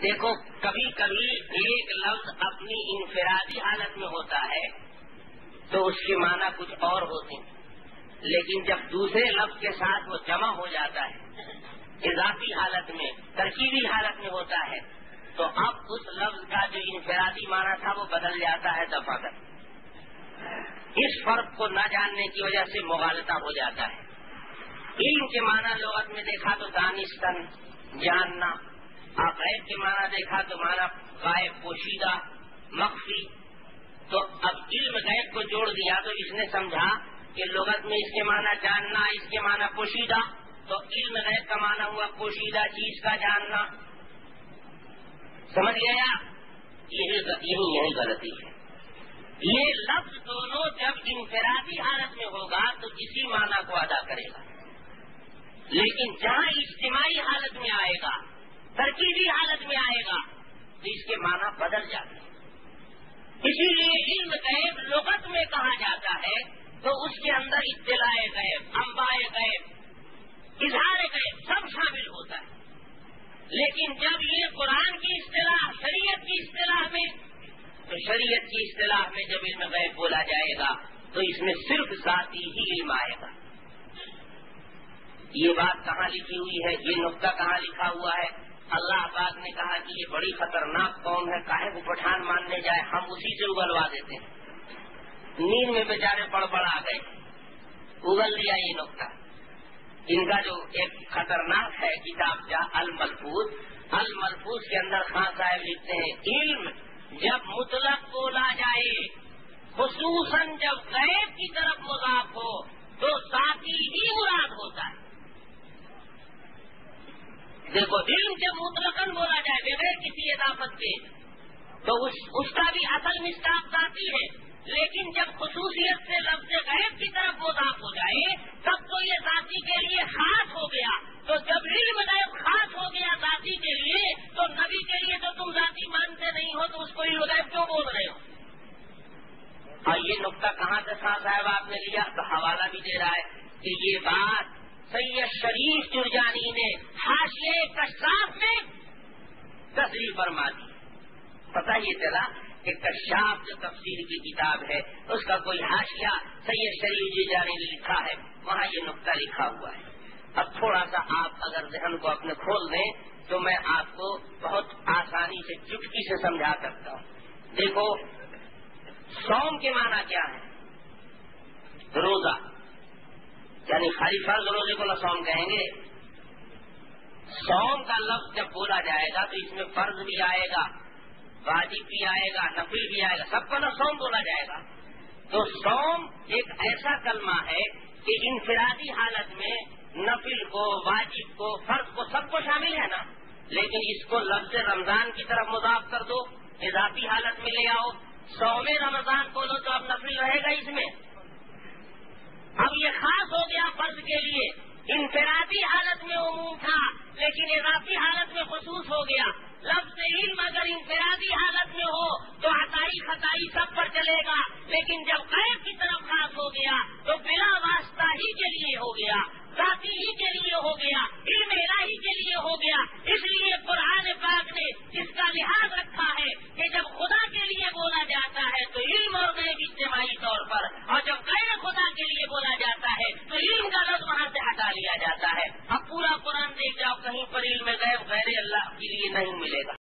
دیکھو کبھی کبھی ایک لفظ اپنی انفرادی حالت میں ہوتا ہے تو اس کے معنی کچھ اور ہوتے ہیں، لیکن جب دوسرے لفظ کے ساتھ وہ جمع ہو جاتا ہے اضافی حالت میں، ترکیبی حالت میں ہوتا ہے، تو اب اس لفظ کا جو انفرادی معنی تھا وہ بدل جاتا ہے دفعہ۔ اس فرق کو نہ جاننے کی وجہ سے مغالطہ ہو جاتا ہے۔ علم کے معنی لغت میں دیکھا تو دانستن، جاننا، اور غیب کے معنی دیکھا تو معنی غائب، پوشیدہ، مخفی۔ تو اب علم غیب کو جوڑ دیا تو اس نے سمجھا کہ لغت میں اس کے معنی جاننا، اس کے معنی پوشیدہ، تو علم غیب کا معنی ہوا پوشیدہ چیز کا جاننا۔ سمجھ گیا؟ یہی غلطی ہے۔ یہ لفظ دونوں جب انفرادی حالت میں ہوگا تو اسی معنی کو ادا کرے گا، لیکن جہاں اجتماعی حالت میں آئے گا، ترکیبی حالت میں آئے گا تو اس کے معنی بدل جاتے ہیں۔ اسی لیے علم غیب لغت میں کہا جاتا ہے تو اس کے اندر اطلاع غیب، انباء غیب، اظہار غیب سب شامل ہوتا ہے۔ لیکن جب یہ قرآن کی اصطلاح، شریعت کی اصطلاح میں، تو شریعت کی اصطلاح میں جب علم غیب بولا جائے گا تو اس میں صرف ذاتی ہی علم آئے گا۔ یہ بات کہاں لکھی ہوئی ہے؟ یہ نقطہ کہاں لکھا ہوا ہے؟ اللہ پاک نے کہا کہ یہ بڑی خطرناک قوم ہے، کاہے کو پٹھان ماننے جائے، ہم اسی سے اگلوا دیتے ہیں۔ نیند میں بیچارے بڑبڑ آ گئے، اگل دیا یہ نقطہ۔ ان کا جو ایک خطرناک ہے کتاب کا الملفوظ، الملفوظ کے اندر خان صاحب لکھتے ہیں علم جب مطلق بولا جائے، خصوصاً جب غیب کی طرف مضاف ہو تو ذاتی ہی مراد ہوتا ہے۔ دیکھو علم جب مطلقاً بولا جائے بغیر کسی اضافت کے تو اس کا بھی اصل مصداق ذاتی ہے، لیکن جب خصوصیت سے لفظ غیب کی طرف مضاف ہو جائے تب تو یہ ذاتی کے لیے خاص ہو گیا۔ تو جب علم غیب خاص ہو گیا ذاتی کے لیے تو نبی کے لیے تو تم ذاتی مانتے نہیں ہو تو اس کو علم غیب کیوں بول رہے ہو؟ اور یہ نقطہ کہاں سے خان صاحب آپ نے لیا؟ تو حوالہ بھی دے رہا ہے کہ یہ بات سید شریف جرجانی نے حاشیہ کشاف میں تصریح فرما دی۔ پتہ یہ چلا کہ کشاف جو تفسیر کی کتاب ہے اس کا کوئی حاشیہ سید شریف جرجانی نے لکھا ہے، وہاں یہ نقطہ لکھا ہوا ہے۔ اب تھوڑا سا آپ اگر ذہن کو اپنے کھول دیں تو میں آپ کو بہت آسانی سے چٹکی سے سمجھا سکتا ہوں۔ دیکھو صوم کے معنی کیا ہے؟ روزہ، یعنی خالی فرض روزے کو نہ صوم کہیں گے۔ صوم کا لفظ جب بولا جائے گا تو اس میں فرض بھی آئے گا، واجب بھی آئے گا، نفل بھی آئے گا، سب کو نہ صوم بولا جائے گا۔ تو صوم ایک ایسا کلمہ ہے کہ انفرادی حالت میں نفل کو، واجب کو، فرض کو، سب کو شامل ہے نا، لیکن اس کو لفظ رمضان کی طرف مضاف کر دو، اضافی حالت میں لے آؤ، صوم رمضان بولو تو اب نفل رہے گا اس میں۔ اب یہ خاص ہو گیا فرض کے لیے، انفرادی حالت میں عموم تھا لیکن اضافی حالت میں خصوص ہو گیا۔ لفظ علم اگر انفرادی حالت میں ہو تو عطائی خطائی سب پر چلے گا، لیکن جب غیب کی طرف خاص ہو گیا تو بلا واسطہ ہی کے لیے ہو گیا، ذاتی ہی کے لیے ہو گیا، علم الہی کے لیے ہو گیا۔ اس لیے قرآن پاک نے اس کا لحاظ رکھا ہے کہ جب خدا کے لیے بولا جاتا ہے تو علم اور غیب اجتماعی طور پر، اور جب غیر خدا کے لیے بولا جاتا ہے تو علم کا لفظ وہاں سے ہٹا لیا جاتا ہے۔ اب پورا قرآن دیکھ جاؤ، کہیں پر علم غیب غیر اللہ کے لیے نہیں ملے گا۔